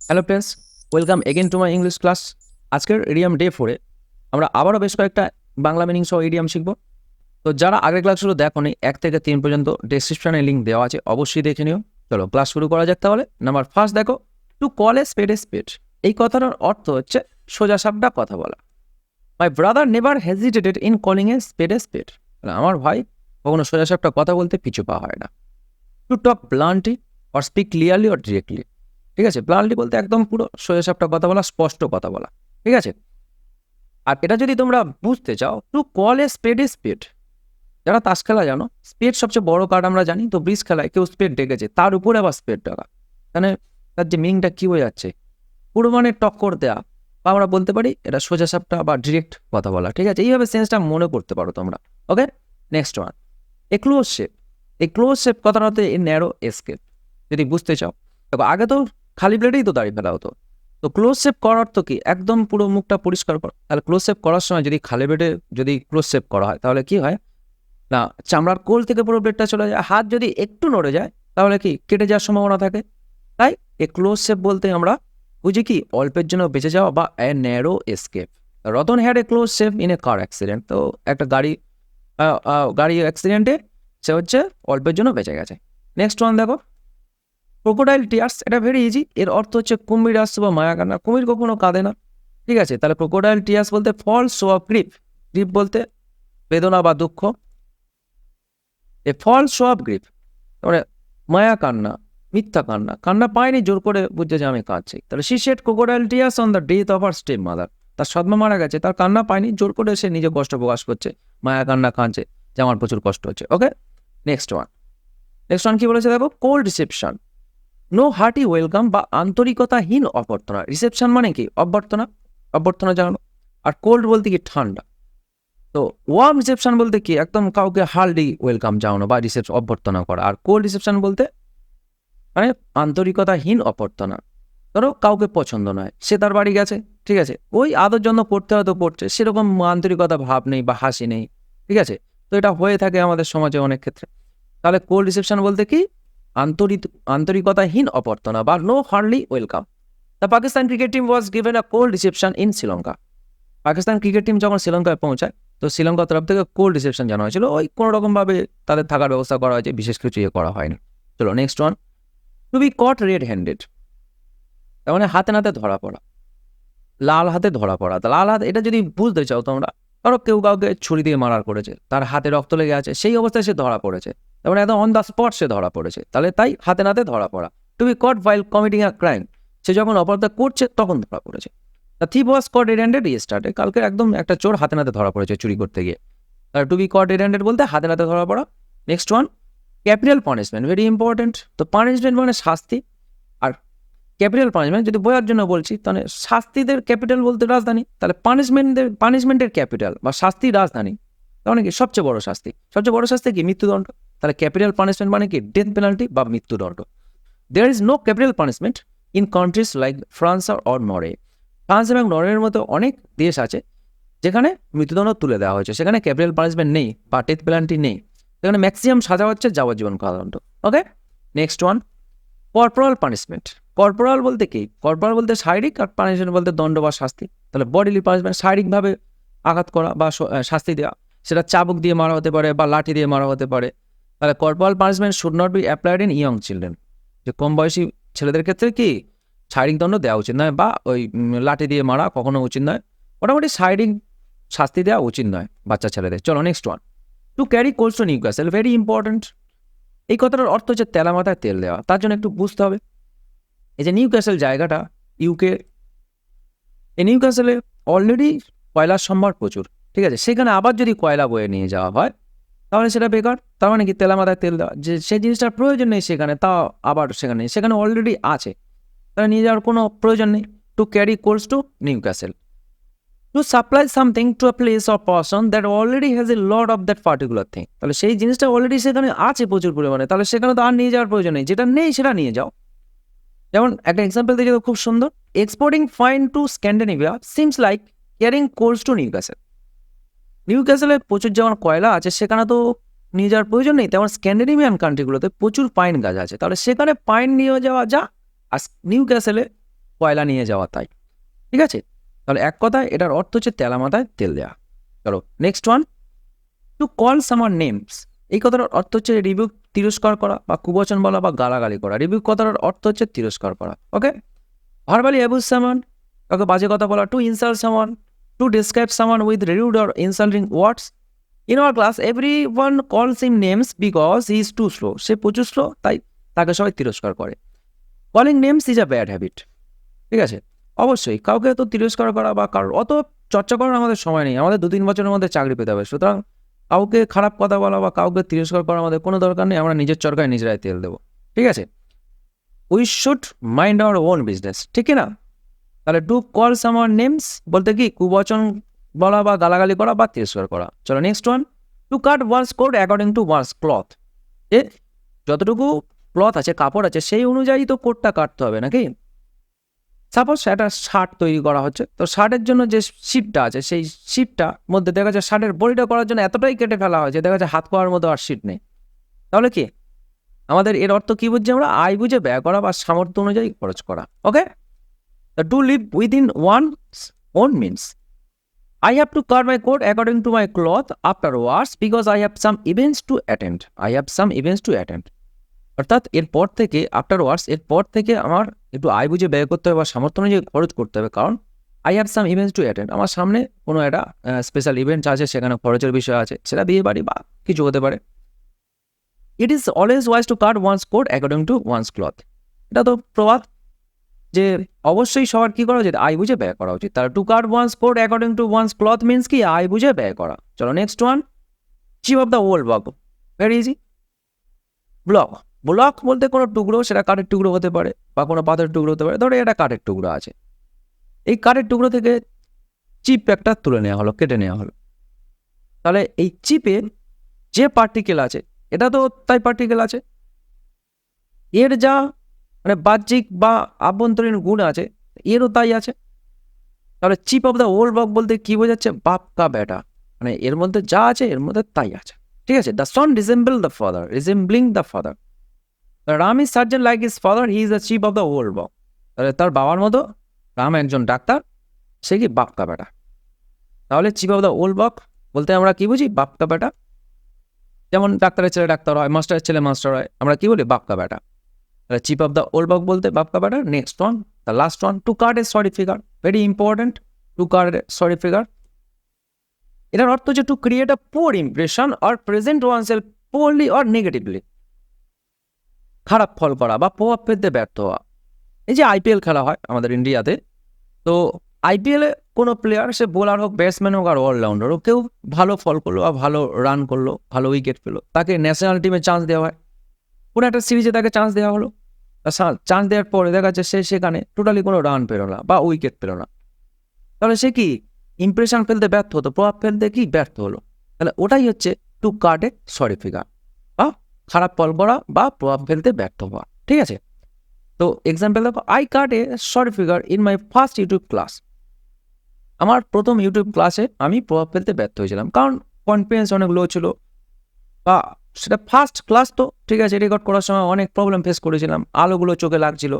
Hello friends, welcome again to my English class. আজকের idiom day 4-এ আমরা আবারও বেশ কয়েকটা বাংলা মিনিং সহ ইডিয়াম শিখব। তো যারা আগের ক্লাসগুলো দেখোনি 1 থেকে 3 পর্যন্ত ডেসক্রিপশনে লিঙ্ক দেওয়া আছে, অবশ্যই দেখে নিও। চলো ক্লাস শুরু করা যাক তাহলে। নাম্বার ফার্স্ট দেখো, to call a spade a spade. এই কথাটার অর্থ হচ্ছে সোজা সাপটা কথা বলা। My brother never hesitated in calling a spade a spade. আমার ভাই কখনো সোজা সাপটা কথা বলতে পিছু পা হয় না। To talk bluntly or speak clearly or directly. ঠিক আছে, ব্লান্টলি বলতে একদম পুরো সোজা সাপটা কথা বলা, স্পষ্ট কথা বলা। ঠিক আছে, আর এটা যদি তোমরা বুঝতে চাও, টু কল এ স্পেড। যারা তাস খেলা জানো, স্পেড সবচেয়ে বড় কার্ড আমরা জানি। তো ব্রিজ খেলায় কেউ স্পেড ডেকেছে, তার উপরে আবার স্পেড ডাকা, মানে তার যে মিনিংটা কি হয়ে যাচ্ছে, পুরো মানে টক্কর দেওয়া, বা আমরা বলতে পারি এটা সোজা সাপটা বা ডিরেক্ট কথা বলা। ঠিক আছে, এইভাবে সেন্সটা মনে করতে পারো তোমরা। ওকে, next one, a close shape. এই ক্লোজ শেপ কথাটা হচ্ছে এ ন্যারো এস্কেপ। যদি বুঝতে চাও, দেখো আগে তো খালি প্লেটেই তো দাঁড়িয়ে ফেলা হতো। তো ক্লোজ শেপ করার অর্থ কি, একদম পুরো মুখটা পরিষ্কার করা। তাহলে ক্লোজ শেপ করার সময় যদি খালি প্লেটে যদি ক্লোজ শেপ করা হয়, তাহলে কি হয় না, চামড়ার কোল থেকে পুরো প্লেটটা চলে যায়। হাত যদি একটু নড়ে যায় তাহলে কি কেটে যাওয়ার সম্ভাবনা থাকে। তাই এ ক্লোজ শেপ বলতে আমরা বুঝি কি অল্পের জন্য বেঁচে যাওয়া বা এ narrow escape. Ratan had a close shape in a car accident. তো একটা গাড়ি অ্যাক্সিডেন্টে সে হচ্ছে অল্পের জন্য বেঁচে গেছে। নেক্সট ওয়ান দেখো, ক্রোকোডাইল টিয়ার্স। এটা ভেরি ইজি, এর অর্থ হচ্ছে কুমির আসছে বা মায়া কান্না। কুমির কখনো কাঁদে না। ঠিক আছে, তাহলে ক্রোকোডাইল টিয়ার্স বলতে false show of grief. Grief বলতে বেদনা বা দুঃখ। A false show of grief মানে মায়া কান্না, মিথ্যা কান্না। কান্না পায়নি, জোর করে বুঝছে যে আমি কাঁদছি। তাহলে she shed crocodile tears on the death of her stepmother. তার সৎমা মারা গেছে, তার কান্না পায়নি, জোর করে সে নিজে কষ্ট প্রকাশ করছে, মায়া কান্না কাঁদছে যে আমার প্রচুর কষ্ট হচ্ছে। ওকে, নেক্সট ওয়ান কি বলেছে দেখো, cold reception. No hearty welcome বা আন্তরিকতাহীন অভ্যর্থনা। রিসেপশন মানে কি অভ্যর্থনা, অভ্যর্থনা জানানো। আর কোল্ড বলতে কি ঠান্ডা। তো ওয়ার্ম রিসেপশন বলতে কি একদম কাউকে হার্ডলি ওয়েলকাম জানানো বা রিসেপশন অভ্যর্থনা করা। আর কোল্ড রিসেপশন বলতে মানে আন্তরিকতাহীন অভ্যর্থনা। ধরো কাউকে পছন্দ নয়, সে তার বাড়ি গেছে, ঠিক আছে, ওই আদর যত্ন করতে হয়তো করছে, সেরকম আন্তরিকতা ভাব নেই বা হাসি নেই। ঠিক আছে, তো এটা হয়ে থাকে আমাদের সমাজে অনেক ক্ষেত্রে। তাহলে কোল্ড রিসেপশন বলতে কি আন্তরিকতাহীন অভ্যর্থনা বা no hardly welcome. The Pakistan cricket team was given a cold reception in Sri Lanka. Pakistan cricket team যখন শ্রীলঙ্কায় পৌঁছায়, তো শ্রীলঙ্কার তরফ থেকে কোল্ড রিসেপশন জানানো হয়েছিল। ওই কোনো রকমভাবে তাদের থাকার ব্যবস্থা করা হয়েছে, বিশেষ কিছু ইয়ে করা হয়নি। চলো next one, to be caught red handed. তার মানে হাতে নাতে ধরা পড়া, লাল হাতে ধরা পড়া। তা লাল হাত, এটা যদি বুঝতে চাও তোমরা, ধরো কেউ কাউকে ছুরি দিয়ে মারার করেছে, তার হাতে রক্ত লেগে আছে, সেই অবস্থায় সে ধরা পড়েছে, তার মানে একদম অন দ্য স্পট সে ধরা পড়েছে, তাহলে তাই হাতে নাতে ধরা পড়া। To be caught while committing a crime. সে যখন অপরাধ করছে তখন ধরা পড়েছে। The thief was caught red handed yesterday. কালকে একদম একটা চোর হাতে নাতে ধরা পড়েছে চুরি করতে গিয়ে। আর to be caught red handed বলতে হাতে নাতে ধরা পড়া। Next one, capital punishment, very important. তো পানিশমেন্ট মানে শাস্তি, আর ক্যাপিটাল পানিশমেন্ট যদি বোঝার জন্য বলছি, তাহলে শাস্তিদের ক্যাপিটাল বলতে রাজধানী, তাহলে পানিশমেন্টের ক্যাপিটাল বা শাস্তির রাজধানী, তার মানে কি সবচেয়ে বড় শাস্তি। সবচেয়ে বড় শাস্তি কি মৃত্যুদণ্ড। তাহলে ক্যাপিটাল পানিশমেন্ট মানে কি ডেথ পেনাল্টি বা মৃত্যুদণ্ড। There is no capital punishment in countries like France or Norway. France এবং নরওয়ের মতো অনেক দেশ আছে যেখানে মৃত্যুদণ্ড তুলে দেওয়া হয়েছে, সেখানে ক্যাপিটাল পানিশমেন্ট নেই বা ডেথ পেনাল্টি নেই, সেখানে ম্যাক্সিমাম সাজা হচ্ছে যাবজ্জীবন কারাদণ্ড। Okay, next one, corporal punishment. Corporal বলতে কি, কর্পোরাল বলতে শারীরিক, আর পানিশমেন্ট বলতে দণ্ড বা শাস্তি। তাহলে বডিলি পানিশমেন্ট শারীরিকভাবে আঘাত করা বা শাস্তি দেওয়া, সেটা চাবুক দিয়ে মারা হতে পারে বা লাঠি দিয়ে মারা হতে পারে। তাহলে corporal punishment should not be applied in young children. যে কম বয়সী ছেলেদের ক্ষেত্রে কি শারীরিক দণ্ড দেওয়া উচিত নয়, বা ওই লাঠি দিয়ে মারা কখনো উচিত নয়। মোটামুটি শারীরিক শাস্তি দেওয়া উচিত নয় বাচ্চা ছেলেদের। চলো next one, to carry cold two Newcastle, very important. এই কথাটার অর্থ হচ্ছে তেলা মাথায় তেল দেওয়া। তার জন্য একটু বুঝতে হবে, এই যে নিউক্যাসল জায়গাটা ইউকে, এই নিউক্যাসলে অলরেডি কয়লার সম্ভার প্রচুর। ঠিক আছে, সেখানে আবার যদি কয়লা বয়ে নিয়ে যাওয়া হয় তাহলে সেটা বেকার। তার মানে কি তেলা মাথায় তেল দেওয়া, যে সেই জিনিসটার প্রয়োজন নেই সেখানে, তা আবার সেখানে সেখানে অলরেডি আছে, তাহলে নিয়ে যাওয়ার কোনো প্রয়োজন নেই। To carry coals to Newcastle, to supply something to a place or person that already has a lot of that particular thing. তাহলে সেই জিনিসটা অলরেডি সেখানে আছে প্রচুর পরিমাণে, তাহলে সেখানে তো আর নিয়ে যাওয়ার প্রয়োজন নেই, যেটা নেই সেটা নিয়ে যাও। যেমন একটা এক্সাম্পল দিয়ে খুব সুন্দর, exporting fine to Scandinavia seems like carrying coals to Newcastle. নিউক্যাসলে প্রচুর যেমন কয়লা আছে, সেখানে তো নিয়ে যাওয়ার প্রয়োজন নেই, তেমন স্ক্যান্ডিনেভিয়ান কান্ট্রিগুলোতে প্রচুর পাইন গাছ আছে, তাহলে সেখানে পাইন নিয়ে যাওয়া যা। আর নিউক্যাসলে কয়লা নিয়ে যাওয়া তাই, ঠিক আছে? তাহলে এক কথায় এটার অর্থ হচ্ছে তেলা মাথায় তেল দেওয়া। চলো next one, to call summer names. এই কথাটার অর্থ হচ্ছে রিভিউ তিরস্কার করা বা কুবচন বলা বা গালাগালি করা। রিভিউ কথাটার অর্থ হচ্ছে তিরস্কার করা, ওকে? ভার্বালি অ্যাবিউজ সামান, কাউকে বাজে কথা বলা। To insult someone, to describe someone with rude or insulting words. In our class everyone calls him names because he is too slow. সে প্রচুর স্লো, তাই তাকে সবাই তিরস্কার করে। Calling names is a bad habit, ঠিক আছে? অবশ্যই কাউকে তো তিরস্কার করা বা কারোর অত চর্চা করার আমাদের সময় নেই, আমাদের 2-3 বছরের মধ্যে চাকরি পেতে হবে। সুতরাং কাউকে খারাপ কথা বলা বা কাউকে তিরস্কার করা আমাদের কোনো দরকার নেই, আমরা নিজের চরকায় নিজেরাই তেল দেবো, ঠিক আছে? We should mind our own business, ঠিক না? তাহলে টু কল সামার নেমস বলতে কি কুবচন বলা বা গালাগালি করা বা তিরস্কার করা। চলো next one, to cut one's coat according to one's cloth. এ যতটুকু ক্লথ আছে, কাপড় আছে, সেই অনুযায়ী তো কোটটা কাটতে হবে নাকি? সাপোজ একটা শার্ট তৈরি করা হচ্ছে, তো শার্টের জন্য যে শিটটা আছে সেই শিটটা মধ্যে দেখা যাচ্ছে শার্টের বডিটা করার জন্য এতটাই কেটে ফেলা হয়েছে, দেখা যাচ্ছে হাত পাওয়ার মতো আর শিট নেই। তাহলে কি আমাদের এর অর্থ কি বুঝছি আমরা? আয় বুঝে ব্যয় করা বা সামর্থ্য অনুযায়ী খরচ করা, okay? To live within one's own means. I have to cut my coat according to my cloth afterwards because I have some events to attend. I have some events to attend. অর্থাৎ এরপর থেকে afterwards, এরপর থেকে আমার একটু আয় বুঝে ব্যয় করতে হবে বা সামর্থ্য অনুযায়ী খরচ করতে হবে, কারণ I have some events to attend. আমার সামনে কোনো একটা স্পেশাল ইভেন্ট আছে, সেখানে খরচের বিষয় আছে, সেটা বিয়ে বাড়ি বা কিছু হতে পারে। It is always wise to cut one's coat according to one's cloth. এটা তো প্রবাদ যে অবশ্যই সবার কি করা উচিত? আয় বুঝে ব্যয় করা উচিত। তার to cut one's coat according to one's cloth means কি? আয় বুঝে ব্যয় করা। চলো next one, chip of the old block. Very easy. Block, block বলতে কোনো টুকরো, সেটা কাঠের টুকরো হতে পারে বা কোনো পাথরের টুকরো হতে পারে। ধরো এটা কাঠের টুকরো আছে, এই কাঠের টুকরো থেকে চিপ একটা তুলে নেওয়া হলো, কেটে নেওয়া হলো। তাহলে এই চিপের যে পার্টিকেল আছে, এটা তো তাই পার্টিকেল আছে, এর যা মানে বাহ্যিক বা আভ্যন্তরীণ গুণ আছে এরও তাই আছে। তাহলে chip of the old block বলতে কি বোঝাচ্ছে? বাপ কা বেটা, মানে এর মধ্যে যা আছে এর মধ্যে তাই আছে, ঠিক আছে? The son resemble the father, resembling the father. Ram is surgeon like his father, he is the chip of the old block. তাহলে তার বাবার মতো রাম একজন ডাক্তার, সে কি বাপ কা বেটা। তাহলে chip of the old block বলতে আমরা কি বুঝি? বাপ কা বেটা। যেমন ডাক্তারের ছেলে ডাক্তার হয়, মাস্টারের ছেলে মাস্টার হয়, আমরা কি বলি? বাপ কা বেটা। তাহলে chip of the old block বলতে বাপ কা বেটা। Next one, the last one, to cut a sorry figure. Very important, to cut a sorry figure. এটার অর্থ হচ্ছে to create a poor impression or present oneself poorly or negatively. খারাপ ফল করা বা প্রভাব ফেলতে ব্যর্থ হওয়া। এই যে আইপিএল খেলা হয় আমাদের ইন্ডিয়াতে, তো আইপিএলে কোনো প্লেয়ার, সে বোলার হোক, ব্যাটসম্যান হোক আর অলরাউন্ডার হোক, কেউ ভালো ফল করলো বা ভালো রান করলো, ভালো উইকেট পেলো, তাকে ন্যাশনাল টিমে চান্স দেওয়া হয়। কোনো একটা সিরিজে তাকে চান্স দেওয়া হলো, চান্স দেওয়ার পরে দেখা যাচ্ছে সে সেখানে টোটালি কোনো রান পেলো না বা উইকেট পেলো না। তাহলে সে কি ইমপ্রেশন ফেলতে ব্যর্থ হতো, প্রভাব ফেলতে কি ব্যর্থ হলো। তাহলে ওটাই হচ্ছে two cut a sorry figure, বা খারাপ ফল করা বা প্রভাব ফেলতে ব্যর্থ হওয়া, ঠিক আছে? তো এক্সাম্পল দেখো, I cut a sorry figure in my first YouTube class. আমার প্রথম ইউটিউব ক্লাসে আমি প্রভাব ফেলতে ব্যর্থ হয়েছিলাম, কারণ কনফিডেন্স অনেক লো ছিল, বা সেটা ফার্স্ট ক্লাস, তো ঠিক আছে, রেকর্ড করার সময় অনেক প্রবলেম ফেস করেছিলাম, আলোগুলো চোখে লাগছিল,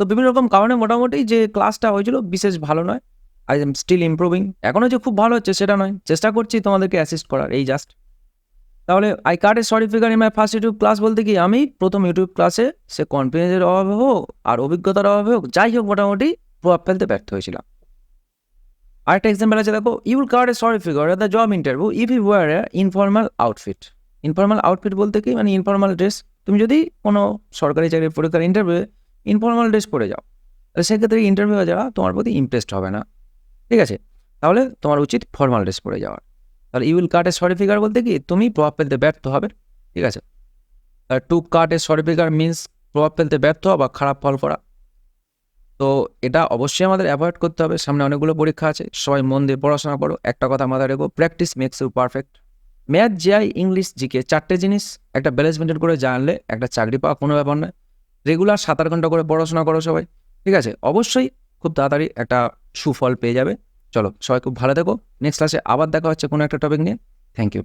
তো বিভিন্ন রকম কারণে মোটামুটি যে ক্লাসটা হয়েছিল বিশেষ ভালো নয়। আই এম স্টিল ইমপ্রুভিং, এখনও যে খুব ভালো হচ্ছে সেটা নয়, চেষ্টা করছি তোমাদেরকে অ্যাসিস্ট করার, এই জাস্ট। তাহলে I cut a sorry figure in my first YouTube class বলতে কি আমি প্রথম ইউটিউব ক্লাসে, সে কনফিডেন্সের অভাবে হোক আর অভিজ্ঞতার অভাবে হোক, যাই হোক, মোটামুটি প্রভাব ফেলতে ব্যর্থ হয়েছিলাম। আরেকটা এক্সাম্পল আছে দেখো, you will cut a sorry figure at the job interview if you wear a informal outfit. Informal outfit বলতে কি মানে ইনফর্মাল ড্রেস। তুমি যদি কোনো সরকারি চাকরির পরীক্ষার ইন্টারভিউ ইনফর্মাল ড্রেস পরে যাও, তাহলে সেক্ষেত্রে ইন্টারভিউ যারা তোমার প্রতি ইমপ্রেসড হবে না, ঠিক আছে? তাহলে তোমার উচিত ফর্মাল ড্রেস পরে যাওয়ার। তাহলে you will cut a sorry figure বলতে কি তুমি প্রভাব ফেলতে ব্যর্থ হবে, ঠিক আছে? To cut a sorry figure means প্রভাব ফেলতে ব্যর্থ বা খারাপ ফল করা। তো এটা অবশ্যই আমাদের অ্যাভয়েড করতে হবে। সামনে অনেকগুলো পরীক্ষা আছে, সবাই মন দিয়ে পড়াশোনা করো। একটা কথা মাথায় রেখো, practice makes you perfect. Math, GI, English, GK, 4টে জিনিস একটা ব্যালেন্স মেনটেন করে জানলে একটা চাকরি পাওয়া কোনো ব্যাপার নয়। রেগুলার 7-8 ঘন্টা করে পড়াশোনা করো সবাই, ঠিক আছে? অবশ্যই খুব তাড়াতাড়ি একটা সুফল পেয়ে যাবে। চলো সবাই খুব ভালো থেকো, নেক্সট ক্লাসে আবার দেখা হচ্ছে কোনো একটা টপিক নিয়ে। Thank you.